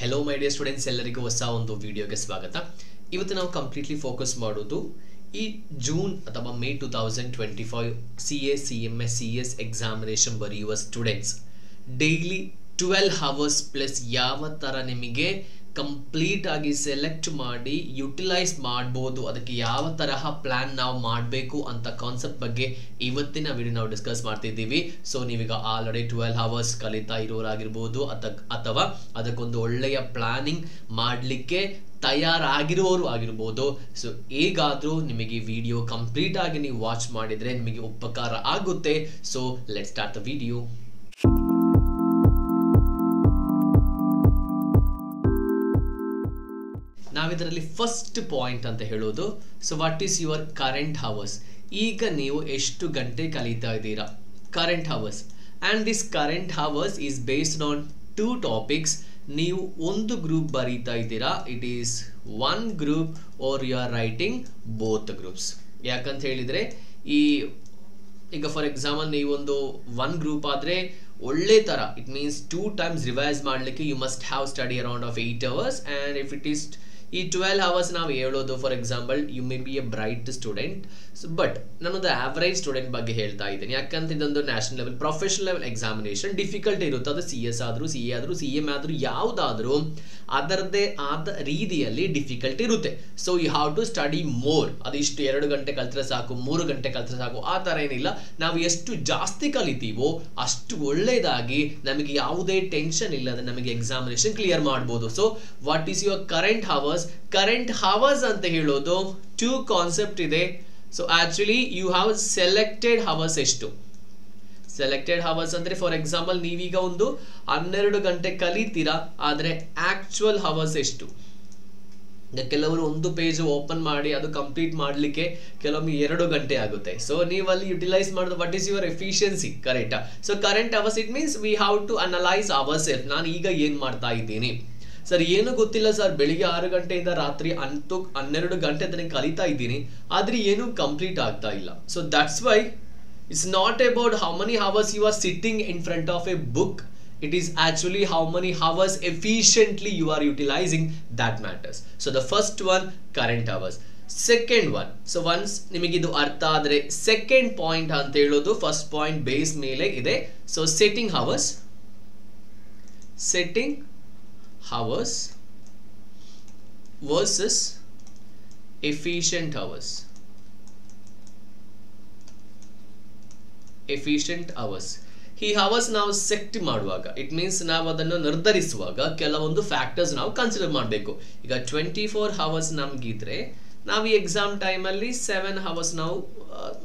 Hello my dear students, ಎಲ್ಲರಿಗೂ ಹೊಸ ಒಂದು ವಿಡಿಯೋಗೆ ಸ್ವಾಗತ. ಇವತ್ತು ನಾವು ಕಂಪ್ಲೀಟ್ಲಿ ಫೋಕಸ್ ಮಾಡೋದು ಈ ಜೂನ್ ಅಥವಾ May 2025 CA CMS CS examination ಬರೆಯುವ ಸ್ಟೂಡೆಂಟ್ಸ್ ಡೈಲಿ 12 ಅವರ್ಸ್ ಪ್ಲಸ್ ಯಾವ ತರ ನಿಮಗೆ ಕಂಪ್ಲೀಟ್ ಆಗಿ ಸೆಲೆಕ್ಟ್ ಮಾಡಿ ಯುಟಿಲೈಸ್ ಮಾಡಬಹುದು, ಅದಕ್ಕೆ ಯಾವ ತರಹ ಪ್ಲಾನ್ ನಾವು ಮಾಡಬೇಕು ಅಂತ ಕಾನ್ಸೆಪ್ಟ್ ಬಗ್ಗೆ ಇವತ್ತಿನ ವಿಡಿಯೋ ನಾವು ಡಿಸ್ಕಸ್ ಮಾಡ್ತಿದ್ದೀವಿ. ಸೊ ನೀವೀಗ ಆಲ್ರೆಡಿ 12 ಅವರ್ಸ್ ಕಲಿತಾ ಇರೋರಾಗಿರ್ಬೋದು ಅಥವಾ ಅದಕ್ಕೊಂದು ಒಳ್ಳೆಯ ಪ್ಲಾನಿಂಗ್ ಮಾಡಲಿಕ್ಕೆ ತಯಾರಾಗಿರೋರು ಆಗಿರ್ಬೋದು. ಸೊ ಹೇಗಾದರೂ ನಿಮಗೆ ವಿಡಿಯೋ ಕಂಪ್ಲೀಟ್ ಆಗಿ ನೀವು ವಾಚ್ ಮಾಡಿದರೆ ನಿಮಗೆ ಉಪಕಾರ ಆಗುತ್ತೆ. So let's start the video. ನಾವಿದರಲ್ಲಿ ಫಸ್ಟ್ ಪಾಯಿಂಟ್ ಅಂತ ಹೇಳೋದು, so what is your current hours. ಈಗ ನೀವು ಎಷ್ಟು ಗಂಟೆ ಕಲಿತಾ ಇದ್ದೀರಾ, current hours. And this current hours is based on 2 topics. ನೀವು ಒಂದು ಗ್ರೂಪ್ ಬರೀತಾ ಇದ್ದೀರಾ, it is 1 group or you are writing both groups. ಯಾಕಂತ ಹೇಳಿದರೆ ಈಗ ಫಾರ್ ಎಕ್ಸಾಂಪಲ್ ನೀವೊಂದು 1 ಗ್ರೂಪ್ ಆದರೆ ಒಳ್ಳೆ ಥರ ಇಟ್ ಮೀನ್ಸ್ 2 ಟೈಮ್ಸ್ ರಿವೈಸ್ ಮಾಡಲಿಕ್ಕೆ you must have study around of 8 hours. And if it is ಈ 12 ಅವರ್ಸ್ ನಾವು ಹೇಳೋದು, for example you may be a bright student, but ನಾನೊಂದು ಆವ್ರೇಜ್ ಸ್ಟೂಡೆಂಟ್ ಬಗ್ಗೆ ಹೇಳ್ತಾ ಇದ್ದೀನಿ. ಯಾಕಂತ ಇದೊಂದು national level professional level examination difficult ಇರುತ್ತೆ. ಅದು CS ಆದರೂ CA ಆದರೂ CM ಆದರೂ ಯಾವುದಾದ್ರೂ ಅದರದ್ದೇ ಆದ ರೀತಿಯಲ್ಲಿ ಡಿಫಿಕಲ್ಟ್ ಇರುತ್ತೆ. So you have to study more. ಅದಿಷ್ಟು 2 ಗಂಟೆ ಕಲಿತ್ರೆ ಸಾಕು, 3 ಗಂಟೆ ಕಲಿತ್ರೆ ಸಾಕು, ಆ ಥರ ಏನಿಲ್ಲ. ನಾವು ಎಷ್ಟು ಜಾಸ್ತಿ ಕಲಿತೀವೋ ಅಷ್ಟು ಒಳ್ಳೆಯದಾಗಿ ನಮಗೆ ಯಾವುದೇ ಟೆನ್ಷನ್ ಇಲ್ಲದೆ ನಮಗೆ ಎಕ್ಸಾಮಿನೇಷನ್ ಕ್ಲಿಯರ್ ಮಾಡ್ಬೋದು. So what is your current hours? Current hours ಅಂತ ಹೇಳೋದು 2 ಕಾನ್ಸೆಪ್ಟ್ ಇದೆ. So actually you have selected hours. ಎಷ್ಟು ಸೆಲೆಕ್ಟೆಡ್ ಅವರ್ಸ್ ಅಂದ್ರೆ, ಫಾರ್ ಎಕ್ಸಾಂಪಲ್ ನೀವೀಗ ಒಂದು 12 ಗಂಟೆ ಕಲಿತೀರಾ, ಆದರೆ ಆಕ್ಚುಯಲ್ ಅವರ್ಸ್ ಎಷ್ಟು? ಕೆಲವರು ಒಂದು ಪೇಜ್ ಓಪನ್ ಮಾಡಿ ಅದು ಕಂಪ್ಲೀಟ್ ಮಾಡಲಿಕ್ಕೆ ಕೆಲವೊಮ್ಮೆ 2 ಗಂಟೆ ಆಗುತ್ತೆ. ಸೊ ನೀವಲ್ಲಿ ಯುಟಿಲೈಸ್ ಮಾಡೋದು ವಾಟ್ ಈಸ್ ಯುವರ್ ಎಫಿಷಿಯನ್ಸಿ, ಕರೆಕ್ಟಾ? So current hours it means we have to analyse our self. ನಾನು ಈಗ ಏನು ಮಾಡ್ತಾ ಇದ್ದೀನಿ ಸರ್, ಏನು ಗೊತ್ತಿಲ್ಲ ಸರ್, ಬೆಳಿಗ್ಗೆ 6 ಗಂಟೆಯಿಂದ ರಾತ್ರಿ 12 ಗಂಟೆ ತನಕ ಕಲಿತಾ ಇದ್ದೀನಿ, ಆದರೆ ಏನು ಕಂಪ್ಲೀಟ್ ಆಗ್ತಾ ಇಲ್ಲ. So that's why it's not about how many hours you are sitting in front of a book. It is actually how many hours efficiently you are utilizing that matters. So the first one, current hours. Second one, so once ನಿಮಗಿದು ಅರ್ಥ ಆದರೆ second point ಅಂತ ಹೇಳೋದು first point base ಮೇಲೆ ಇದೆ. So setting hours versus efficient hours. ಈ hours ನಾವು set ಮಾಡುವಾಗ it means ನಾವು ಅದನ್ನು ನಿರ್ಧರಿಸುವಾಗ ಕೆಲವೊಂದು ಫ್ಯಾಕ್ಟರ್ಸ್ ನಾವು ಕನ್ಸಿಡರ್ ಮಾಡಬೇಕು. ಈಗ 24 ಅವರ್ಸ್ ನಮಗಿದ್ರೆ ನಾವು ಈ ಎಕ್ಸಾಮ್ ಟೈಮಲ್ಲಿ 7 ಅವರ್ಸ್ ನಾವು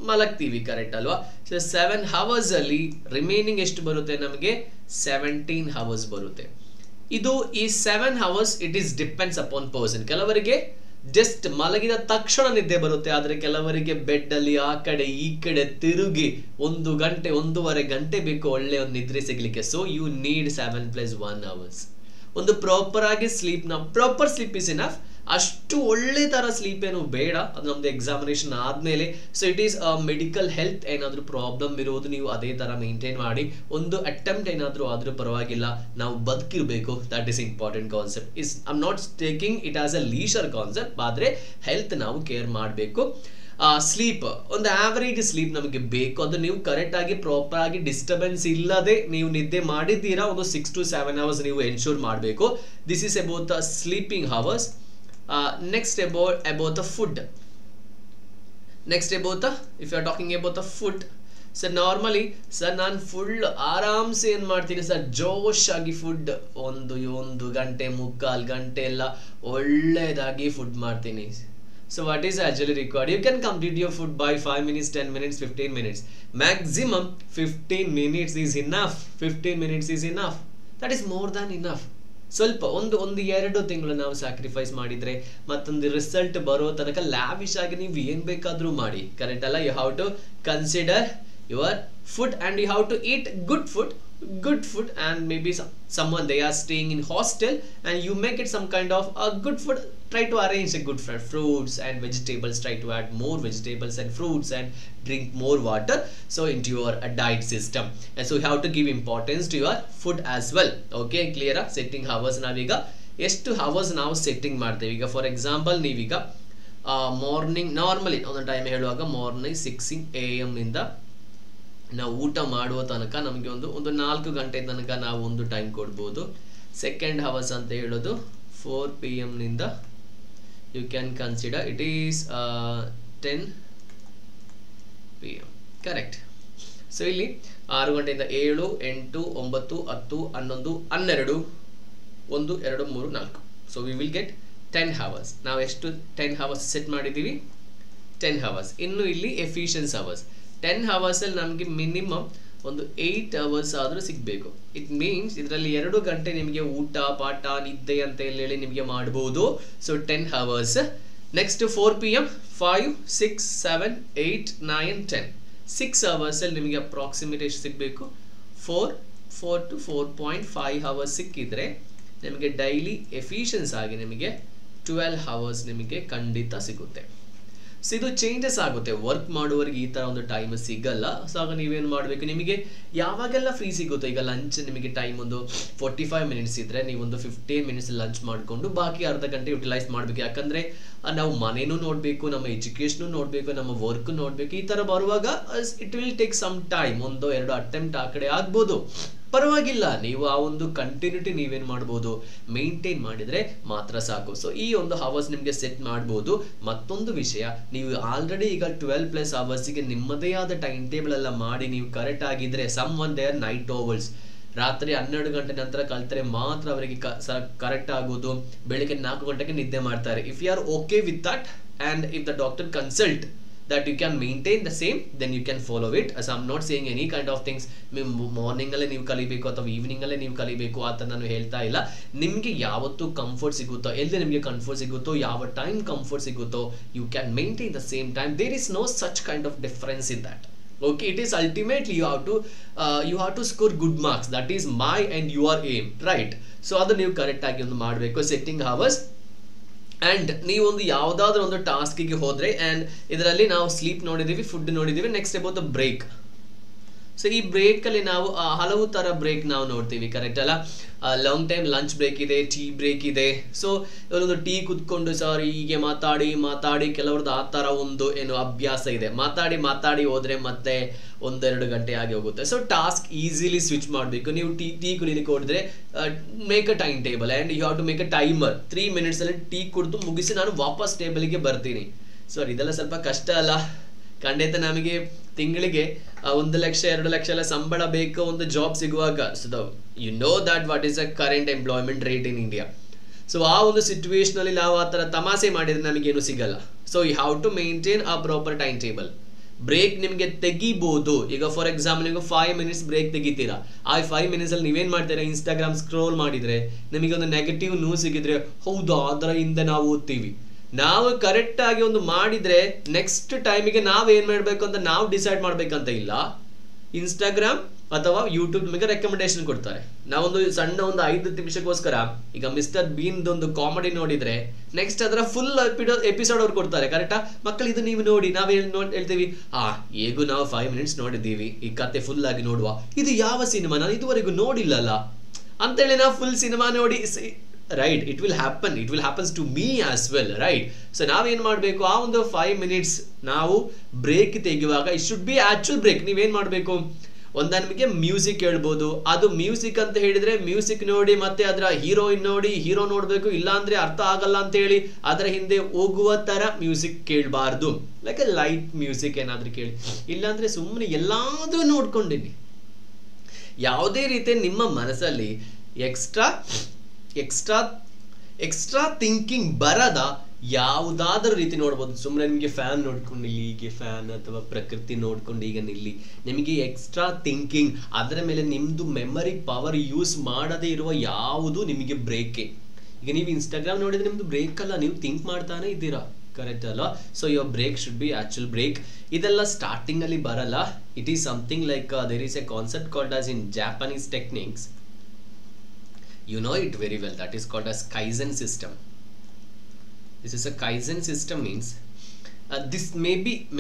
ಮಲಗ್ತೀವಿ, ಕರೆಕ್ಟ್ ಅಲ್ವಾ? ಸೊ 7 ಅವರ್ಸ್ ಅಲ್ಲಿ ರಿಮೈನಿಂಗ್ ಎಷ್ಟು ಬರುತ್ತೆ ನಮಗೆ? 17 ಅವರ್ಸ್ ಬರುತ್ತೆ. ಇದು ಈ 7 hours it is depends upon person. ಕೆಲವರಿಗೆ ಜಸ್ಟ್ ಮಲಗಿದ ತಕ್ಷಣ ನಿದ್ದೆ ಬರುತ್ತೆ, ಆದರೆ ಕೆಲವರಿಗೆ ಬೆಡ್ ಅಲ್ಲಿ ಆ ಕಡೆ ಈ ಕಡೆ ತಿರುಗಿ 1 ಗಂಟೆ 1.5 ಗಂಟೆ ಬೇಕು ಒಳ್ಳೆ ಒಂದು ನಿದ್ರೆ ಸಿಗ್ಲಿಕ್ಕೆ. So you need 7 + 1 hours. ಒಂದು ಪ್ರಾಪರ್ ಆಗಿ ಸ್ಲೀಪ್, ನಾವು ಪ್ರಾಪರ್ ಸ್ಲೀಪ್ ಇಸ್ ಇನಫ್. ಅಷ್ಟು ಒಳ್ಳೆ ತರ ಸ್ಲೀಪ್ ಏನು ಬೇಡ, ಅದು ನಮ್ದು ಎಕ್ಸಾಮಿನೇಷನ್ ಆದ್ಮೇಲೆ. So it is medical health ಏನಾದರೂ ಪ್ರಾಬ್ಲಮ್ ಇರೋದು ನೀವು ಅದೇ ತರ ಮೇಂಟೈನ್ ಮಾಡಿ. ಒಂದು ಅಟೆಂಪ್ಟ್ ಏನಾದರೂ ಆದ್ರೂ ಪರವಾಗಿಲ್ಲ, ನಾವು ಬದುಕಿರ್ಬೇಕು. That is important concept. I am not taking it as a leisure concept, ಆದರೆ ಹೆಲ್ತ್ ನಾವು ಕೇರ್ ಮಾಡಬೇಕು. ಸ್ಲೀಪ್, ಒಂದು ಆವರೇಜ್ ಸ್ಲೀಪ್ ನಮಗೆ ಬೇಕು. ಅದು ನೀವು ಕರೆಕ್ಟ್ ಆಗಿ ಪ್ರಾಪರ್ ಆಗಿ ಡಿಸ್ಟರ್ಬೆನ್ಸ್ ಇಲ್ಲದೆ ನೀವು ನಿದ್ದೆ ಮಾಡಿದ್ದೀರಾ, ಒಂದು 6 to 7 ಅವರ್ಸ್ ನೀವು ಎನ್ಶೂರ್ ಮಾಡಬೇಕು. This is about the sleeping hours. Next about the food. Next if you are talking about the food, so normally sir ನಾನು ಫುಲ್ ಆರಾಮ್ಸೆ ಏನು ಮಾಡ್ತೀನಿ ಸರ್, ಜೋಶ್ ಆಗಿ ಫುಡ್ ಒಂದು ಗಂಟೆ 3/4 ಗಂಟೆ ಎಲ್ಲ ಒಳ್ಳೆಯದಾಗಿ ಫುಡ್ ಮಾಡ್ತೀನಿ. So what is actually required? You can complete your food by 5 minutes, 10 minutes, 15 minutes. Maximum 15 minutes is enough. 15 minutes is enough. That is more than enough. ಸ್ವಲ್ಪ ಒಂದು 2 ತಿಂಗಳು ನಾವು ಸ್ಯಾಕ್ರಿಫೈಸ್ ಮಾಡಿದ್ರೆ ಮತ್ತೊಂದು ರಿಸಲ್ಟ್ ಬರೋ ತನಕ ಲ್ಯಾವಿಶ್ ಆಗಿ ನೀವು ಏನ್ ಬೇಕಾದ್ರೂ ಮಾಡಿ, ಕರೆಕ್ಟ್ ಅಲ್ಲ? You have to consider your food and you have to eat good food and maybe someone they are staying in hostel and you make it some kind of a good food. Try to arrange a good fruits and vegetables. Try to add more vegetables and fruits and drink more water so into your diet system. And so you have to give importance to your food as well. Okay, clear? Setting hours naviga ಎಷ್ಟು hours ನಾವು setting ಮಾಡ್ತೇವೆ. ಈಗ for example ನೀವೀಗ morning normally ಒಂದು time ಹೇಳುವಾಗ morning 6 AM ಇಂದ ನಾವು ಊಟ ಮಾಡುವ ತನಕ ನಮಗೆ ಒಂದು 4 ಗಂಟೆ ತನಕ ನಾವು ಒಂದು ಟೈಮ್ ಕೊಡ್ಬೋದು. ಸೆಕೆಂಡ್ ಅವರ್ಸ್ ಅಂತ ಹೇಳೋದು 4 PM ನಿಂದ you can consider it is 10 PM correct. So ಇಲ್ಲಿ 6 ಗಂಟೆಯಿಂದ 7, 8, 9, 10, 11, 12, 1, 2, 3, 4. So we will get 10 hours. ನಾವು ಎಷ್ಟು 10 ಅವರ್ಸ್ ಸೆಟ್ ಮಾಡಿದ್ದೀವಿ? 10 ಅವರ್ಸ್. ಇನ್ನು ಇಲ್ಲಿ ಎಫಿಷಿಯನ್ಸ್ ಅವರ್ಸ್ 10 ಅವರ್ಸಲ್ಲಿ ನಮಗೆ ಮಿನಿಮಮ್ ಒಂದು 8 ಅವರ್ಸ್ ಆದರೂ ಸಿಗಬೇಕು. ಇಟ್ ಮೀನ್ಸ್ ಇದರಲ್ಲಿ 2 ಗಂಟೆ ನಿಮಗೆ ಊಟ ಪಾಠ ನಿದ್ದೆ ಅಂತ ಹೇಳಿ ನಿಮಗೆ ಮಾಡ್ಬೋದು. So 10 hours. ನೆಕ್ಸ್ಟ್ 4 PM 5, 6, 7, 8, 9, 10 6 ಅವರ್ಸಲ್ಲಿ ನಿಮಗೆ ಅಪ್ರಾಕ್ಸಿಮೇಟ್ ಎಷ್ಟು ಸಿಗಬೇಕು? 4 to 4.5 ಅವರ್ಸ್ ಸಿಕ್ಕಿದ್ರೆ ನಿಮಗೆ ಡೈಲಿ ಎಫಿಷಿಯನ್ಸ್ ಆಗಿ ನಿಮಗೆ 12 ಅವರ್ಸ್ ನಿಮಗೆ ಖಂಡಿತ ಸಿಗುತ್ತೆ. ಸೊ ಇದು ಚೇಂಜಸ್ ಆಗುತ್ತೆ. ವರ್ಕ್ ಮಾಡುವವರಿಗೆ ಈ ಥರ ಒಂದು ಟೈಮ್ ಸಿಗಲ್ಲ. ಸೊ ಆಗ ನೀವೇನು ಮಾಡಬೇಕು, ನಿಮಗೆ ಯಾವಾಗೆಲ್ಲ ಫ್ರೀ ಸಿಗುತ್ತೋ, ಈಗ ಲಂಚ್ ನಿಮಗೆ ಟೈಮ್ ಒಂದು 45 ಮಿನಿಟ್ಸ್ ಇದ್ದರೆ ನೀವೊಂದು 15 ಮಿನಿಟ್ಸ್ ಲಂಚ್ ಮಾಡಿಕೊಂಡು ಬಾಕಿ ಅರ್ಧ ಗಂಟೆ ಯುಟಿಲೈಸ್ ಮಾಡಬೇಕು. ಯಾಕಂದರೆ ನಾವು ಮನೇನೂ ನೋಡಬೇಕು, ನಮ್ಮ ಎಜುಕೇಷನು ನೋಡಬೇಕು, ನಮ್ಮ ವರ್ಕ್ ನೋಡಬೇಕು. ಈ ಥರ ಬರುವಾಗ it will take some time. 1-2 attempt ಆ ಕಡೆ ಆಗ್ಬೋದು, ಪರವಾಗಿಲ್ಲ. ನೀವು ಆ ಒಂದು ಕಂಟಿನ್ಯೂಟಿ ನೀವೇನು ಮಾಡ್ಬೋದು, ಮೇಂಟೈನ್ ಮಾಡಿದರೆ ಮಾತ್ರ ಸಾಕು. ಸೊ ಈ ಒಂದು ಅವರ್ಸ್ ನಿಮಗೆ ಸೆಟ್ ಮಾಡ್ಬೋದು. ಮತ್ತೊಂದು ವಿಷಯ, ನೀವು ಆಲ್ರೆಡಿ ಈಗ 12+ ಅವರ್ಸಿಗೆ ನಿಮ್ಮದೇ ಆದ ಟೈಮ್ ಟೇಬಲ್ ಎಲ್ಲ ಮಾಡಿ ನೀವು ಕರೆಕ್ಟ್ ಆಗಿದ್ರೆ, ಸಮ್ ಒನ್ ದೇರ್ ನೈಟ್ ಓವಲ್ಸ್ ರಾತ್ರಿ 12 ಗಂಟೆ ನಂತರ ಕಲ್ತರೆ ಮಾತ್ರ ಅವರಿಗೆ ಕರೆಕ್ಟ್ ಆಗೋದು. ಬೆಳಿಗ್ಗೆ 4 ಗಂಟೆಗೆ ನಿದ್ದೆ ಮಾಡ್ತಾರೆ. If you are okay with that and if the doctor consult that you can maintain the same, then you can follow it. As I'm not saying any kind of things morning ಅಲ್ಲೇ ನೀವು ಕಲಿಬೇಕು ಅಥವಾ evening ಅಲ್ಲೇ ನೀವು ಕಲಿಬೇಕು ಅಂತ ನಾನು ಹೇಳ್ತಾ ಇಲ್ಲ. ನಿಮಗೆ ಯಾವತ್ತು ಕಂಫರ್ಟ್ ಸಿಗುತ್ತೋ, ಎಲ್ಲಿ ನಿಮಗೆ ಕಂಫರ್ಟ್ ಸಿಗುತ್ತೋ, ಯಾವ ಟೈಮ್ ಕಂಫರ್ಟ್ ಸಿಗುತ್ತೋ, you can maintain the same time. There is no such kind of difference in that. Okay, it is ultimately you have to score good marks. That is my and your aim, right? So ಅದು ನೀವು correct ಆಗಿ ಒಂದು ಮಾಡಬೇಕು setting hours. And ನೀವೊಂದು ಯಾವುದಾದ್ರೂ ಒಂದು ಟಾಸ್ಕಿಗೆ ಹೋದರೆ, and ಇದರಲ್ಲಿ ನಾವು ಸ್ಲೀಪ್ ನೋಡಿದ್ದೀವಿ, ಫುಡ್ ನೋಡಿದ್ದೀವಿ. Next about the break. So ಈ ಬ್ರೇಕಲ್ಲಿ ನಾವು ಹಲವು ಥರ ಬ್ರೇಕ್ ನಾವು ನೋಡ್ತೀವಿ, ಕರೆಕ್ಟ್ ಅಲ್ಲ? ಲಾಂಗ್ ಟೈಮ್ ಲಂಚ್ ಬ್ರೇಕ್ ಇದೆ, ಟೀ ಬ್ರೇಕ್ ಇದೆ. ಸೊ ಒಂದು ಟೀ ಕುತ್ಕೊಂಡು ಸರ್ ಹೀಗೆ ಮಾತಾಡಿ ಕೆಲವ್ರದ್ದು ಆ ಥರ ಒಂದು ಏನು ಅಭ್ಯಾಸ ಇದೆ. ಮಾತಾಡಿ ಹೋದರೆ ಮತ್ತೆ 1-2 ಗಂಟೆ ಆಗಿ ಹೋಗುತ್ತೆ. ಸೊ ಟಾಸ್ಕ್ ಈಸಿಲಿ ಸ್ವಿಚ್ ಮಾಡಬೇಕು. ನೀವು ಟೀ ಕುಡಿಲಿಕ್ಕೆ ಹೋದರೆ make a time table and you have to make a timer. 3 ಮಿನಿಟ್ಸಲ್ಲಿ ಟೀ ಕುಡಿದು ಮುಗಿಸಿ ನಾನು ವಾಪಸ್ ಟೇಬಲ್ಗೆ ಬರ್ತೀನಿ. ಸೊ ಇದೆಲ್ಲ ಸ್ವಲ್ಪ ಕಷ್ಟ ಅಲ್ಲ? ಖಂಡಿತ ನಮಗೆ ತಿಂಗಳಿಗೆ 1 ಲಕ್ಷ 2 ಲಕ್ಷ ಎಲ್ಲ ಸಂಬಳ ಬೇಕು ಒಂದು ಜಾಬ್ ಸಿಗುವಾಗ. So you know that what is a current employment rate in India. So ಆ ಒಂದು ಸಿಚುವೇಶನಲ್ಲಿ ನಾವು ಆ ಥರ ತಮಾಷೆ ಮಾಡಿದರೆ ನಮಗೇನು ಸಿಗಲ್ಲ. So you have to maintain a proper time table. Break ನಿಮಗೆ ತೆಗಿಬೋದು. ಈಗ ಫಾರ್ ಎಕ್ಸಾಂಪಲ್ ನೀವು 5 ಮಿನಿಟ್ಸ್ ಬ್ರೇಕ್ ತೆಗಿತೀರಾ. ಆ 5 ಮಿನಿಟ್ಸಲ್ಲಿ ನೀವೇನು ಮಾಡ್ತೀರಾ, ಇನ್ಸ್ಟಾಗ್ರಾಮ್ ಸ್ಕ್ರೋಲ್ ಮಾಡಿದರೆ ನಿಮಗೆ ಒಂದು ನೆಗೆಟಿವ್ ನ್ಯೂಸ್ ಸಿಗಿದ್ರೆ, ಹೌದು ಅದರ ಹಿಂದೆ ನಾವು ಓದ್ತೀವಿ. ನಾವು ಕರೆಕ್ಟಾಗಿ ಒಂದು ಮಾಡಿದರೆ ನೆಕ್ಸ್ಟ್ ಟೈಮಿಗೆ ನಾವೇನು ಮಾಡಬೇಕು ಅಂತ ನಾವು ಡಿಸೈಡ್ ಮಾಡಬೇಕಂತ ಇಲ್ಲ. ಇನ್ಸ್ಟಾಗ್ರಾಮ್ ಅಥವಾ ಯೂಟ್ಯೂಬ್ ನಿಮಗೆ ರೆಕಮೆಂಡೇಶನ್ ಕೊಡ್ತಾರೆ. ನಾವೊಂದು ಸಣ್ಣ ಒಂದು 5 ನಿಮಿಷಕ್ಕೋಸ್ಕರ ಈಗ ಮಿಸ್ಟರ್ ಬೀನ್ದೊಂದು ಕಾಮಿಡಿ ನೋಡಿದರೆ ನೆಕ್ಸ್ಟ್ ಅದರ ಫುಲ್ ಎಪಿಸೋಡ್ ಅವ್ರು ಕೊಡ್ತಾರೆ, ಕರೆಕ್ಟಾ? ಮಕ್ಕಳು ಇದು ನೀವು ನೋಡಿ, ನಾವೇನು ಹೇಳ್ತೀವಿ, ಹೇಗೂ ನಾವು 5 ಮಿನಿಟ್ಸ್ ನೋಡಿದ್ದೀವಿ, ಈ ಕತೆ ಫುಲ್ ಆಗಿ ನೋಡುವ. ಇದು ಯಾವ ಸಿನಿಮಾ, ನಾನು ಇದುವರೆಗೂ ನೋಡಿಲ್ಲಲ್ಲ ಅಂತೇಳಿ ನಾವು ಫುಲ್ ಸಿನಿಮಾ ನೋಡಿ, right? It will happens to me as well, right? So ನಾವೇನು ಮಾಡಬೇಕು, ಆ ಒಂದು 5 ಮಿನಿಟ್ಸ್ ನಾವು ಬ್ರೇಕ್ ತೆಗೆಯುವಾಗ it should be actual break. ನೀವೇನು ಮಾಡಬೇಕು, ನಿಮಗೆ ಮ್ಯೂಸಿಕ್ ಹೇಳ್ಬೋದು. ಅದು ಮ್ಯೂಸಿಕ್ ಅಂತ ಹೇಳಿದರೆ ಮ್ಯೂಸಿಕ್ ನೋಡಿ ಮತ್ತೆ ಅದರ ಹೀರೋಯಿನ್ ನೋಡಿ, ಹೀರೋ ನೋಡಬೇಕು. ಇಲ್ಲಾಂದರೆ ಅರ್ಥ ಆಗಲ್ಲ ಅಂತೇಳಿ ಅದರ ಹಿಂದೆ ಹೋಗುವ ಥರ ಮ್ಯೂಸಿಕ್ ಕೇಳಬಾರ್ದು. ಲೈಕ್ ಎ ಲೈಟ್ ಮ್ಯೂಸಿಕ್ ಏನಾದರೂ ಕೇಳಿ. ಇಲ್ಲಾಂದರೆ ಸುಮ್ಮನೆ ಎಲ್ಲಾದರೂ ನೋಡ್ಕೊಂಡಿನಿ. ಯಾವುದೇ ರೀತಿ ನಿಮ್ಮ ಮನಸ್ಸಲ್ಲಿ ಎಕ್ಸ್ಟ್ರಾ ಥಿಂಕಿಂಗ್ ಬರದ ಯಾವುದಾದ್ರೂ ರೀತಿ ನೋಡ್ಬೋದು. ಸುಮ್ಮನೆ ನಿಮಗೆ ಫ್ಯಾನ್ ನೋಡ್ಕೊಂಡು ಇಲ್ಲಿ ಹೀಗೆ ಫ್ಯಾನ್ ಅಥವಾ ಪ್ರಕೃತಿ ನೋಡ್ಕೊಂಡು ಈಗ ನಿಲ್ಲಿ. ನಿಮಗೆ ಎಕ್ಸ್ಟ್ರಾ ಥಿಂಕಿಂಗ್ ಅದರ ಮೇಲೆ ನಿಮ್ಮದು ಮೆಮರಿ ಪವರ್ ಯೂಸ್ ಮಾಡದೇ ಇರುವ ಯಾವುದು ನಿಮಗೆ ಬ್ರೇಕೆ. ಈಗ ನೀವು ಇನ್ಸ್ಟಾಗ್ರಾಮ್ ನೋಡಿದ್ರೆ ನಿಮ್ಮದು ಬ್ರೇಕ್ ಅಲ್ಲ, ನೀವು ಥಿಂಕ್ ಮಾಡ್ತಾನೆ ಇದ್ದೀರಾ, ಕರೆಕ್ಟ್ ಅಲ್ಲ? So your break should be actual break. ಇದೆಲ್ಲ ಸ್ಟಾರ್ಟಿಂಗಲ್ಲಿ ಬರಲ್ಲ. It is something like there is a concept called as in Japanese techniques. You know it very well. That is called as Kaizen system. This is a Kaizen system means this may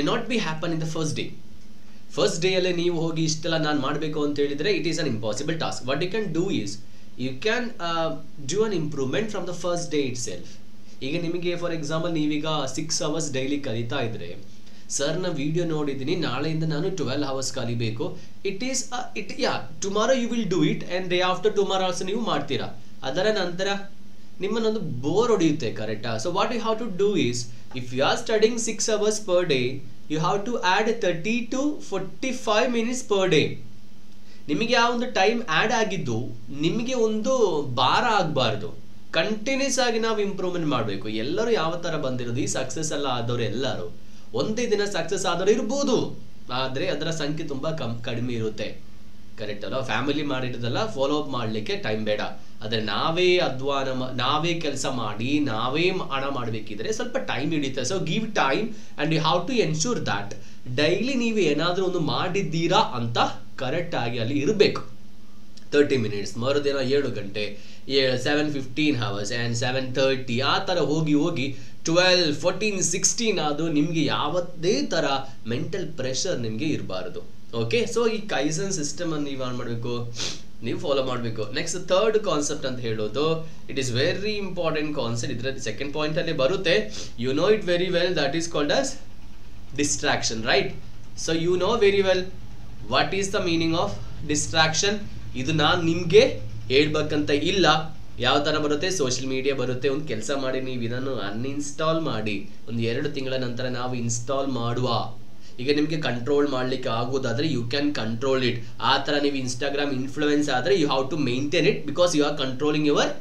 not be happen in the first day. First day alle ನೀವು ಹೋಗಿ ಇಷ್ಟೆಲ್ಲ ನಾನು ಮಾಡಬೇಕು ಅಂತ ಹೇಳಿದ್ರೆ it is an impossible task. What you can do is you can do an improvement from the first day itself. ಈಗ ನಿಮಗೆ for example ನೀವೀಗ 6 hours ಡೈಲಿ ಕಲಿತಾ ಇದ್ರೆ, ಸರ್ ನಾ ವಿಡಿಯೋ ನೋಡಿದ್ದೀನಿ, ನಾಳೆಯಿಂದ ನಾನು 12 hours ಕಲಿಬೇಕು, tomorrow you will do it and day after tomorrow also ನೀವು ಮಾಡ್ತೀರಾ. ಅದರ ನಂತರ ನಿಮ್ಮನ್ನೊಂದು ಬೋರ್ ಹೊಡೆಯುತ್ತೆ, ಕರೆಕ್ಟಾ? So what you have to do is, if you are studying 6 hours per day, you have to add 30 to 45 minutes per day. ನಿಮಗೆ ಆ ಒಂದು ಟೈಮ್ ಆ್ಯಡ್ ಆಗಿದ್ದು ನಿಮಗೆ ಒಂದು ಭಾರ ಆಗಬಾರ್ದು. ಕಂಟಿನ್ಯೂಸ್ ಆಗಿ ನಾವು ಇಂಪ್ರೂವ್ಮೆಂಟ್ ಮಾಡಬೇಕು. ಎಲ್ಲರೂ ಯಾವ ಥರ ಬಂದಿರೋದು, ಈ ಸಕ್ಸಸ್ ಎಲ್ಲ ಆದವರು ಎಲ್ಲರೂ ಒಂದೇ ದಿನ ಸಕ್ಸಸ್ ಆದವರು ಇರ್ಬೋದು, ಆದರೆ ಅದರ ಸಂಖ್ಯೆ ತುಂಬ ಕಡಿಮೆ ಇರುತ್ತೆ, ಕರೆಕ್ಟ್ ಅಲ್ಲ? ಫ್ಯಾಮಿಲಿ ಮಾಡಿರೋದಲ್ಲ, ಫಾಲೋ ಅಪ್ ಮಾಡಲಿಕ್ಕೆ ಟೈಮ್ ಬೇಡ. ಆದರೆ ನಾವೇ ನಾವೇ ಕೆಲಸ ಮಾಡಿ ನಾವೇ ಹಣ ಮಾಡಬೇಕಿದ್ರೆ ಸ್ವಲ್ಪ ಟೈಮ್ ಹಿಡಿಯುತ್ತೆ. So give time and you have to ensure that daily ನೀವು ಏನಾದರೂ ಒಂದು ಮಾಡಿದ್ದೀರಾ ಅಂತ ಕರೆಕ್ಟ್ ಆಗಿ ಅಲ್ಲಿ ಇರಬೇಕು. 30 minutes, ಮರುದಿನ 7 ಗಂಟೆ, 7:15 hours ಆ್ಯಂಡ್ 7:30 ಆ ಥರ ಹೋಗಿ 12, 14, 16 ಅದು ನಿಮಗೆ ಯಾವುದೇ ಥರ ಮೆಂಟಲ್ ಪ್ರೆಷರ್ ನಿಮಗೆ ಇರಬಾರ್ದು. ಓಕೆ, ಸೊ ಈ ಕೈಸನ್ ಸಿಸ್ಟಮ್ ಅನ್ನು ನೀವು ಏನು ಮಾಡಬೇಕು, ನೀವು ಫಾಲೋ ಮಾಡಬೇಕು. ನೆಕ್ಸ್ಟ್ ಥರ್ಡ್ ಕಾನ್ಸೆಪ್ಟ್ ಅಂತ ಹೇಳೋದು, it is very important concept. ಇದರ ಸೆಕೆಂಡ್ ಪಾಯಿಂಟ್ ಅಲ್ಲಿ ಬರುತ್ತೆ, you know it very well, that is called as distraction, right? So you know very well what is the meaning of distraction. ಇದು ನಾನು ನಿಮಗೆ ಹೇಳ್ಬೇಕಂತ ಇಲ್ಲ. ಯಾವ ಥರ ಬರುತ್ತೆ, ಸೋಷಿಯಲ್ ಮೀಡಿಯಾ ಬರುತ್ತೆ, ಒಂದು ಕೆಲಸ ಮಾಡಿ ನೀವು ಇದನ್ನು ಅನ್ಇನ್ಸ್ಟಾಲ್ ಮಾಡಿ, ಒಂದು 2 ತಿಂಗಳ ನಂತರ ನಾವು ಇನ್ಸ್ಟಾಲ್ ಮಾಡುವ. ಈಗ ನಿಮಗೆ ಕಂಟ್ರೋಲ್ ಮಾಡಲಿಕ್ಕೆ ಆಗೋದಾದರೆ ಯು ಕ್ಯಾನ್ ಕಂಟ್ರೋಲ್ ಇಟ್. ಆ ಥರ ನೀವು ಇನ್ಸ್ಟಾಗ್ರಾಮ್ ಇನ್ಫ್ಲೂಯೆನ್ಸ್ ಆದರೆ you have to maintain it, because you are controlling your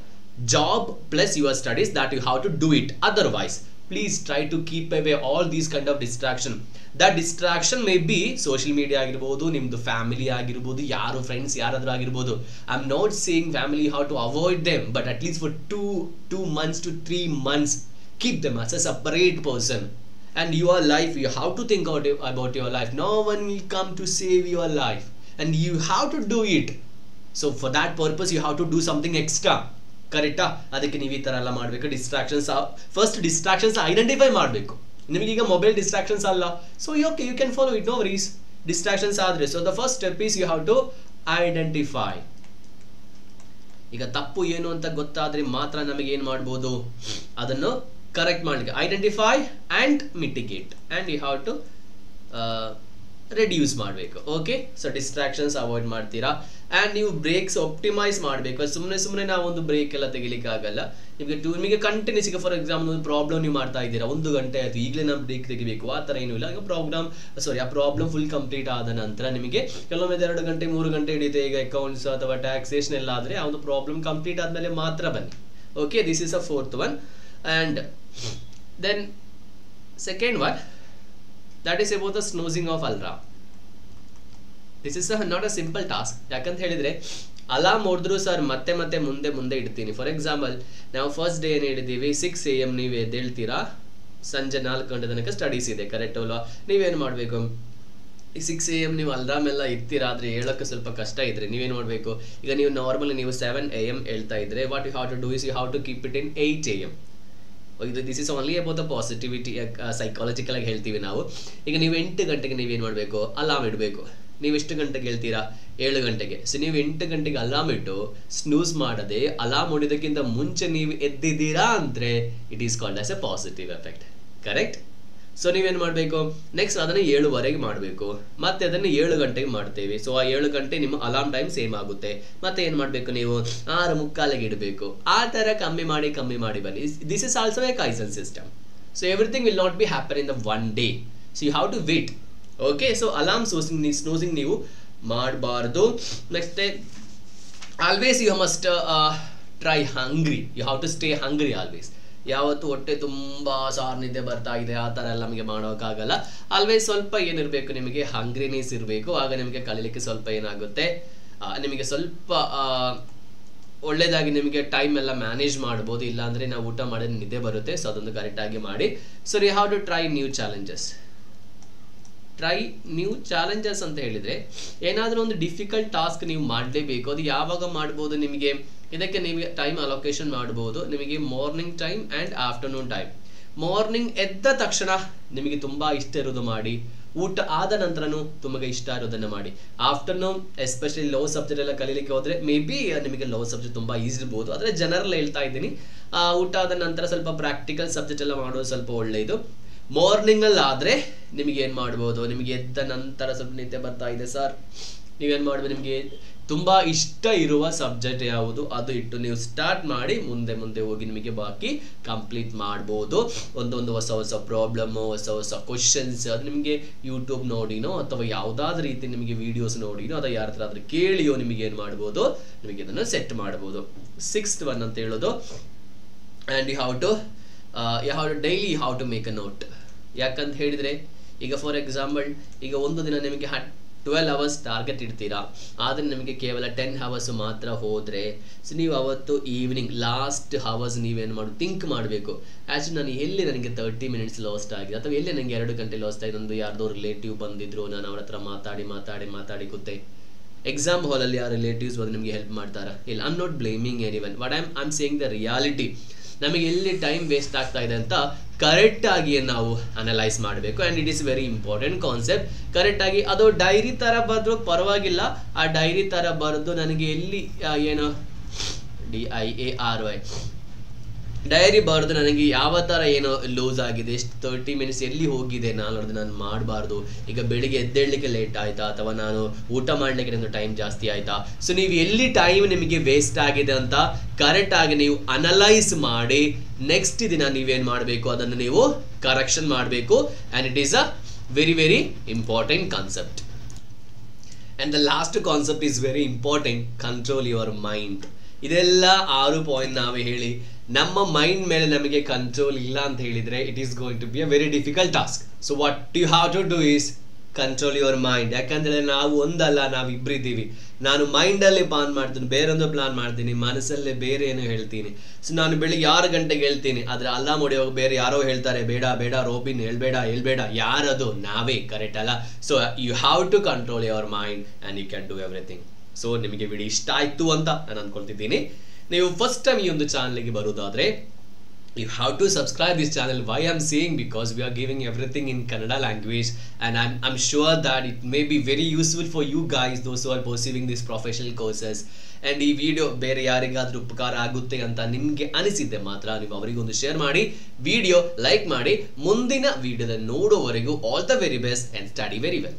job plus your studies, that you have to do it. Otherwise please try to keep away all these kind of distraction. That distraction may be social media ಆಗಿರಬಹುದು, ನಿಮ್ಮದು family ಆಗಿರಬಹುದು, ಯಾರು friends ಯಾರಾದರೂ ಆಗಿರಬಹುದು. I am not saying family how to avoid them, but at least for 2 months to 3 months keep them as a separate person. And your life, you have to think about your life. No one will come to save your life and you have to do it. So for that purpose you have to do something extra, ಕರೆಕ್ಟಾ? ಅದಕ್ಕೆ ನೀವು ಈ ಥರ ಎಲ್ಲ ಮಾಡಬೇಕು. First distractions identify ಮಾಡಬೇಕು. ನಿಮಗೀಗ mobile distractions ಅಲ್ಲ, so okay you can follow it, no worries. Distractions ಆದರೆ, so the first step is you have to identify. ಈಗ ತಪ್ಪು ಏನು ಅಂತ ಗೊತ್ತಾದರೆ ಮಾತ್ರ ನಮಗೆ ಏನು ಮಾಡ್ಬೋದು, ಅದನ್ನು ಕರೆಕ್ಟ್ ಮಾಡಲಿಕ್ಕೆ. Identify and mitigate and you have to reduce ಮಾಡಬೇಕು. ಓಕೆ, ಸೊ ಡಿಸ್ಟ್ರಾಕ್ಷನ್ಸ್ ಅವಾಯ್ಡ್ ಮಾಡ್ತೀರಾ ಆ್ಯಂಡ್ ನೀವು ಬ್ರೇಕ್ಸ್ ಆಪ್ಟಿಮೈಸ್ ಮಾಡಬೇಕು. ಸುಮ್ಮನೆ ನಾವು ಒಂದು ಬ್ರೇಕ್ ಎಲ್ಲ ತೆಗಿಲಿಕ್ಕೆ ಆಗಲ್ಲ. ನಿಮಗೆ ಕಂಟಿನ್ಯೂಸ್, ಈಗ ಫಾರ್ ಎಕ್ಸಾಂಪಲ್ ಒಂದು ಪ್ರಾಬ್ಲಮ್ ನೀವು ಮಾಡ್ತಾ ಇದ್ದೀರಾ, 1 ಗಂಟೆ ಆಯಿತು, ಈಗಲೇ ನಾವು ಬ್ರೇಕ್ ತೆಗಿಬೇಕು, ಆ ಥರ ಏನೂ ಇಲ್ಲ. ಈಗ ಆ ಪ್ರಾಬ್ಲಮ್ ಫುಲ್ ಕಂಪ್ಲೀಟ್ ಆದ ನಂತರ ನಿಮಗೆ ಕೆಲವೊಮ್ಮೆ 2 ಗಂಟೆ 3 ಗಂಟೆ ಹಿಡಿಯುತ್ತೆ. ಈಗ ಅಕೌಂಟ್ಸ್ ಅಥವಾ ಟ್ಯಾಕ್ಸೇಷನ್ ಎಲ್ಲ ಆದರೆ ಆ ಒಂದು ಪ್ರಾಬ್ಲಮ್ ಕಂಪ್ಲೀಟ್ ಆದಮೇಲೆ ಮಾತ್ರ ಬನ್ನಿ. Okay, this is a 4th one. And then second one, that is about the snoozing of alarm. This is not a simple task. ಯಾಕಂತ ಹೇಳಿದ್ರೆ ಅಲಾರ್ಮ್ ಹೊಡೆದ್ರು ಸರ್ ಮತ್ತೆ ಮುಂದೆ ಇಡ್ತೀನಿ. ಫಾರ್ ಎಕ್ಸಾಂಪಲ್ ನಾವು ಫಸ್ಟ್ ಡೇ ಏನು ಹೇಳಿದ್ದೀವಿ, 6 AM ನೀವು ಎದ್ದೇಳ್ತೀರಾ, ಸಂಜೆ 4 ಗಂಟೆ ತನಕ ಸ್ಟಡೀಸ್ ಇದೆ, ಕರೆಕ್ಟ್ ಅಲ್ವಾ? ನೀವೇನು ಮಾಡಬೇಕು, ಈ 6 AM ನೀವು ಅಲಾರ್ಮ್ ಎಲ್ಲ ಇಡ್ತೀರಾ, ಆದರೆ ಹೇಳೋಕ್ಕೆ ಸ್ವಲ್ಪ ಕಷ್ಟ ಇದ್ರೆ ನೀವೇನು ಮಾಡಬೇಕು, ಈಗ ನೀವು ನಾರ್ಮಲಿ ನೀವು 7 AM ಹೇಳ್ತಾ ಇದ್ರೆ, what you have to do is you have to keep it in 8 AM. This is only about the positivity, psychological ಆಗಿ ಹೇಳ್ತೀವಿ ನಾವು. ಈಗ ನೀವು 8 ಗಂಟೆಗೆ ನೀವೇನು ಮಾಡಬೇಕು, ಅಲಾರ್ಮ್ ಇಡಬೇಕು. ನೀವು ಎಷ್ಟು ಗಂಟೆಗೆ ಹೇಳ್ತೀರಾ, 7 ಗಂಟೆಗೆ. ಸೊ ನೀವು 8 ಗಂಟೆಗೆ ಅಲಾರ್ಮ್ ಇಟ್ಟು ಸ್ನೂಸ್ ಮಾಡದೆ ಅಲಾರ್ಮ್ ಹೊಡಿಯೋದಕ್ಕಿಂತ ಮುಂಚೆ ನೀವು ಎದ್ದಿದ್ದೀರಾ ಅಂದರೆ it is called as A positive effect, correct? So ನೀವೇನು ಮಾಡಬೇಕು, ನೆಕ್ಸ್ಟ್ ಅದನ್ನು 7:15 ಮಾಡಬೇಕು, ಮತ್ತೆ ಅದನ್ನು 7 ಗಂಟೆಗೆ ಮಾಡ್ತೇವೆ. ಸೊ ಆ 7 ಗಂಟೆ ನಿಮ್ಮ ಅಲಾರ್ಮ್ ಟೈಮ್ ಸೇಮ್ ಆಗುತ್ತೆ. ಮತ್ತೆ ಏನು ಮಾಡಬೇಕು, ನೀವು 6:45 ಇಡಬೇಕು. ಆ ಥರ ಕಮ್ಮಿ ಮಾಡಿ ಬನ್ನಿ. This is also a kaizen system. So everything will not be happen in the 1 day. So you have to wait. Okay, so alarm snoozing ನೀವು ಮಾಡಬಾರ್ದು. Next always you must try hungry. You have to stay hungry always. ಯಾವತ್ತು ಹೊಟ್ಟೆ ತುಂಬ ಸಾರು ನಿದ್ದೆ ಬರ್ತಾ ಇದೆ ಆ ಥರ ಎಲ್ಲ ನಮಗೆ ಮಾಡೋಕ್ಕಾಗಲ್ಲ. ಆಲ್ವೇಸ್ ಸ್ವಲ್ಪ ಏನಿರಬೇಕು, ನಿಮಗೆ ಹಂಗ್ರಿನೆಸ್ ಇರಬೇಕು. ಆಗ ನಿಮಗೆ ಕಲೀಲಿಕ್ಕೆ ಸ್ವಲ್ಪ ಏನಾಗುತ್ತೆ, ನಿಮಗೆ ಸ್ವಲ್ಪ ಒಳ್ಳೆಯದಾಗಿ ನಿಮಗೆ ಟೈಮ್ ಎಲ್ಲ ಮ್ಯಾನೇಜ್ ಮಾಡ್ಬೋದು. ಇಲ್ಲಾಂದರೆ ನಾವು ಊಟ ಮಾಡೋದು ನಿದ್ದೆ ಬರುತ್ತೆ. ಸೊ ಅದೊಂದು ಕರೆಕ್ಟಾಗಿ ಮಾಡಿ. So you have to try new challenges. ಅಂತ ಹೇಳಿದರೆ ಏನಾದರೂ ಒಂದು ಡಿಫಿಕಲ್ಟ್ ಟಾಸ್ಕ್ ನೀವು ಮಾಡಲೇಬೇಕು. ಅದು ಯಾವಾಗ ಮಾಡ್ಬೋದು ನಿಮಗೆ, ಇದಕ್ಕೆ ನೀವು ಟೈಮ್ ಅಲೋಕೇಶನ್ ಮಾಡ್ಬೋದು. ನಿಮಗೆ morning time and afternoon time. Morning ಎದ್ದ ತಕ್ಷಣ ನಿಮಗೆ ತುಂಬ ಇಷ್ಟ ಇರೋದು ಮಾಡಿ, ಊಟ ಆದ ನಂತರನೂ ನಿಮಗೆ ಇಷ್ಟ ಇರೋದನ್ನ ಮಾಡಿ. ಆಫ್ಟರ್ನೂನ್ ಎಸ್ಪೆಷಲಿ ಲೋ ಸಬ್ಜೆಕ್ಟ್ ಎಲ್ಲ ಕಲೀಲಿಕ್ಕೆ ಹೋದ್ರೆ ಮೇ ಬಿ ನಿಮಗೆ ಲೋ ಸಬ್ಜೆಕ್ಟ್ ತುಂಬಾ ಈಸಿ ಇರ್ಬೋದು, ಆದರೆ ಜನರಲ್ ಹೇಳ್ತಾ ಇದ್ದೀನಿ. ಊಟ ಆದ ನಂತರ ಸ್ವಲ್ಪ ಪ್ರಾಕ್ಟಿಕಲ್ ಸಬ್ಜೆಕ್ಟ್ ಎಲ್ಲ ಮಾಡೋದು ಸ್ವಲ್ಪ ಒಳ್ಳೆಯದು. ಮಾರ್ನಿಂಗ್ ಅಲ್ಲಿ ಆದ್ರೆ ನಿಮಗೆ ಏನ್ ಮಾಡ್ಬೋದು, ನಿಮಗೆ ಎದ್ದ ನಂತರ ಸ್ವಲ್ಪ ನಿದ್ದೆ ಬರ್ತಾ ಇದೆ ಸರ್, ನೀವೇನ್ ಮಾಡ್ಬೋದು, ನಿಮಗೆ ತುಂಬಾ ಇಷ್ಟ ಇರುವ ಸಬ್ಜೆಕ್ಟ್ ಯಾವುದು ಅದು ಇಟ್ಟು ನೀವು ಸ್ಟಾರ್ಟ್ ಮಾಡಿ ಮುಂದೆ ಮುಂದೆ ಹೋಗಿ ನಿಮಗೆ ಬಾಕಿ ಕಂಪ್ಲೀಟ್ ಮಾಡ್ಬೋದು. ಒಂದೊಂದು ಹೊಸ ಹೊಸ ಪ್ರಾಬ್ಲಮ್, ಹೊಸ ಹೊಸ ಕ್ವಶನ್ಸ್ ಅದು ನಿಮಗೆ ಯೂಟ್ಯೂಬ್ ನೋಡಿನೋ ಅಥವಾ ಯಾವುದಾದ್ರೂ ರೀತಿ ನಿಮಗೆ ವಿಡಿಯೋಸ್ ನೋಡಿನೋ ಅಥವಾ ಯಾರ ಹತ್ರ ಆದ್ರೂ ಕೇಳಿಯೋ ನಿಮಗೆ ಏನು ಮಾಡ್ಬೋದು, ನಿಮಗೆ ಇದನ್ನು ಸೆಟ್ ಮಾಡ್ಬೋದು. 6th one ಅಂತ ಹೇಳೋದು, and you have to daily you have to make a note. ಯಾಕಂತ ಹೇಳಿದ್ರೆ ಈಗ ಫಾರ್ ಎಕ್ಸಾಂಪಲ್ ಈಗ ಒಂದು ದಿನ ನಿಮಗೆ 12 hours ಟಾರ್ಗೆಟ್ ಇಡ್ತೀರಾ, ಆದರೆ ನಿಮಗೆ ಕೇವಲ 10 hours ಮಾತ್ರ ಹೋದರೆ ಸೊ ನೀವು ಅವತ್ತು ಈವ್ನಿಂಗ್ ಲಾಸ್ಟ್ ಅವರ್ಸ್ ನೀವೇನು ಮಾಡಿ ಥಿಂಕ್ ಮಾಡಬೇಕು, ಆ್ಯಕ್ಚುಲಿ ನಾನು ಎಲ್ಲಿ ನನಗೆ 30 minutes ಲಾಸ್ಟ್ ಆಗಿದೆ ಅಥವಾ ಎಲ್ಲಿ ನನಗೆ 2 ಗಂಟೆ ಲಾಸ್ಟ್ ಆಗಿದೆ, ಒಂದು ಯಾರ್ದೋ ರಿಲೇಟಿವ್ ಬಂದಿದ್ರು, ನಾನು ಅವ್ರ ಹತ್ರ ಮಾತಾಡಿ ಕೂತೆ. ಎಕ್ಸಾಮ್ ಹಾಲಲ್ಲಿ ಆ ರಿಲೇಟಿವ್ಸ್ ಬಂದು ನಿಮಗೆ ಹೆಲ್ಪ್ ಮಾಡ್ತಾರಾ? ಇಲ್ಲ. I am not blaming anyone, but I am saying the reality. ನಮಗೆ ಎಲ್ಲಿ ಟೈಮ್ ವೇಸ್ಟ್ ಆಗ್ತಾ ಇದೆ ಅಂತ ಕರೆಕ್ಟ್ ಆಗಿ ನಾವು ಅನಲೈಸ್ ಮಾಡಬೇಕು. And it is very important concept. Correct ಆಗಿ ಅದು ಡೈರಿ ತರ ಬರೆದ್ರು ಪರವಾಗಿಲ್ಲ, ಆ ಡೈರಿ ತರ ಬರೆದು ನನಗೆ ಎಲ್ಲಿ ಏನು DIARY ಡೈರಿ ಬರೆದು ನನಗೆ ಯಾವ ಥರ ಏನೋ ಲೂಸ್ ಆಗಿದೆ, ಎಷ್ಟು 30 minutes ಎಲ್ಲಿ ಹೋಗಿದೆ ನಾನು ಮಾಡಬಾರ್ದು. ಈಗ ಬೆಳಿಗ್ಗೆ ಎದ್ದೇಳಲಿಕ್ಕೆ ಲೇಟ್ ಆಯಿತಾ ಅಥವಾ ನಾನು ಊಟ ಮಾಡಲಿಕ್ಕೆ ನನಗೆ ಟೈಮ್ ಜಾಸ್ತಿ ಆಯಿತಾ, ಸೊ ನೀವು ಎಲ್ಲಿ ಟೈಮ್ ನಿಮಗೆ ವೇಸ್ಟ್ ಆಗಿದೆ ಅಂತ ಕರೆಕ್ಟಾಗಿ ನೀವು ಅನಲೈಸ್ ಮಾಡಿ ನೆಕ್ಸ್ಟ್ ದಿನ ನೀವೇನು ಮಾಡಬೇಕು ಅದನ್ನು ನೀವು ಕರೆಕ್ಷನ್ ಮಾಡಬೇಕು. And it is a very very important concept. And the last concept is very important, control your mind. ಇದೆಲ್ಲ 6 ಪಾಯಿಂಟ್ ನಾವೇ ಹೇಳಿ ನಮ್ಮ ಮೈಂಡ್ ಮೇಲೆ ನಮಗೆ ಕಂಟ್ರೋಲ್ ಇಲ್ಲ ಅಂತ ಹೇಳಿದ್ರೆ it is going to be a very difficult task. So what you have to do is control your mind. ಯಾಕಂದ್ರೆ ನಾವು ಒಂದಲ್ಲ, ನಾವಿಬ್ಬರಿದ್ದೀವಿ. ನಾನು ಮೈಂಡಲ್ಲಿ ಪ್ಲಾನ್ ಮಾಡ್ತೀನಿ, ಬೇರೊಂದು ಪ್ಲಾನ್ ಮಾಡ್ತೀನಿ, ಮನಸ್ಸಲ್ಲೇ ಬೇರೆ ಏನೋ ಹೇಳ್ತೀನಿ. ಸೊ ನಾನು ಬೆಳಿಗ್ಗೆ 6 ಗಂಟೆಗೆ ಹೇಳ್ತೀನಿ, ಆದರೆ ಅಲಾರ್ಮ್ ಹೊಡೆಯುವಾಗ ಬೇರೆ ಯಾರೋ ಹೇಳ್ತಾರೆ ಬೇಡ ರೋಬಿನ್ ಹೇಳ್ಬೇಡ. ಯಾರದು? ನಾವೇ. ಕರೆಕ್ಟ್ ಅಲ್ಲ? So you have to control your mind and you can do everything. So ನಿಮಗೆ ವಿಡಿಯೋ ಇಷ್ಟ ಆಯ್ತು ಅಂತ ನಾನು ಅಂದ್ಕೊಳ್ತಿದ್ದೀನಿ. ನೀವು ಫಸ್ಟ್ ಟೈಮ್ ಈ ಒಂದು ಚಾನಲ್ಗೆ ಬರೋದಾದ್ರೆ you have to subscribe this channel. Why I'm saying, because we are giving everything in Kannada language, and I'm sure that it may be very useful for you guys, those who are pursuing these professional courses. And ಈ video ಬೇರೆ ಯಾರಿಗಾದ್ರೂ ಉಪಕಾರ ಆಗುತ್ತೆ ಅಂತ ನಿಮಗೆ ಅನಿಸಿದ್ದೆ ಮಾತ್ರ ನೀವು ಅವರಿಗೊಂದು ಶೇರ್ ಮಾಡಿ, ವಿಡಿಯೋ ಲೈಕ್ ಮಾಡಿ. ಮುಂದಿನ ವಿಡಿಯೋದ ನೋಡೋವರೆಗೂ all the very best and study very well.